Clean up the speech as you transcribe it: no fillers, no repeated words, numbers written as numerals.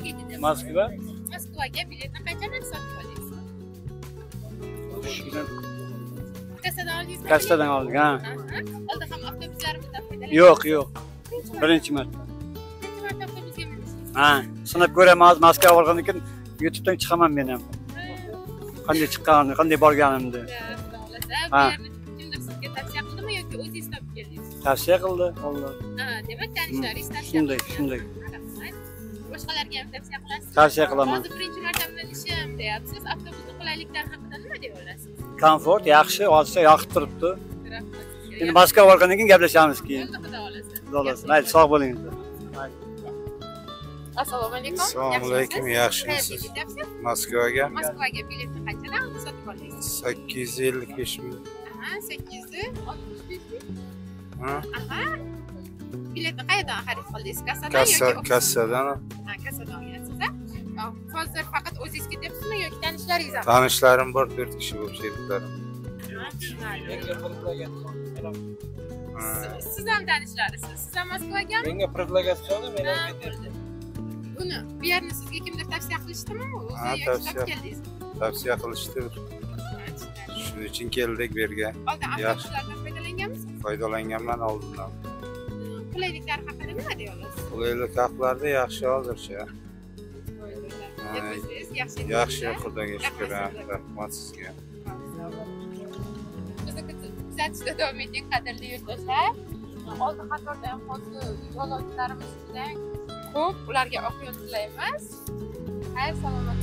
qayerga ketasiz? Moskva. Moskvaga biletni qanchadan sotib oldingiz? Kassadan oldingizmi? Kassadan oldik, ha. Oldin ham avtobuslarimizni foydalanasiz? Yo'q. Birinchi marta. Birinchi marta avtobusga mindingiz? Ha, sinab ko'raman, Moskva borgandan keyin YouTube'dan chiqaman men ham. Qanday chiqqanimni, qanday borganimni. Ha. Kimdir sizga tavsiya qildimi yoki o'zingiz topib keldingiz? Tavsiya qildi, Alloh. Ha, demak tanishlaringiz tavsiya qildi. Shunday. Boshqalarga ham tavsiya qilasiz? Tavsiya qilaman. Hozir birinchi marta minishim deyapsiz. Avtobusning qulayliklari haqida nima deya olasiz? Komfort yaxshi, olsa yoqib turibdi. Endi Moskva borgandan keyin gaplashamiz keyin. Xudo xolasa. Xudo xolasa. Mayli, sog' bo'ling. Assalomu alaykum. Assalomu alaykum, yaxshimisiz? Moskvaga Moskvaga biletni qanchadan sotib oldingiz? 855 ming. Aha, 865 ming. Ha? Aha. Biletni qayerdan xarid qildingiz? Kassadan yoki Kassadan. Ha, kassadan olyapsiz-a? Hozir faqat o'zingiz ketyapsizmi yoki tanishlaringiz ham? Tanishlarim bor, 4 kishi bo'lib keldilar. Siz ham tanishlarisiz. Siz ham Moskvagami? Menga predlagatsiya men ham ketyapman. Buni bu yerni sizga kimdir tavsiya qilishdimi? Ha, O'zi yoki topib keldingizmi? Tavsiya qilishdi. Shuning uchun keldik bu yerga. Oldin avtobuslardan foydalanganmisiz? Foydalanganman oldindan. Qulayliklari haqida nima deya olasiz? Qulaylik haqlarda yaxshi hozircha. Yaxshi, Xudoga shukr. Rahmat sizga. Bizni kuzatishda davom eting, qadrli yurtdoshlar. Oldi qatorda ham hozir yo'lovchilarimiz juda ko'p. Ularga oq yo'l tilaymiz. Xayr, salomat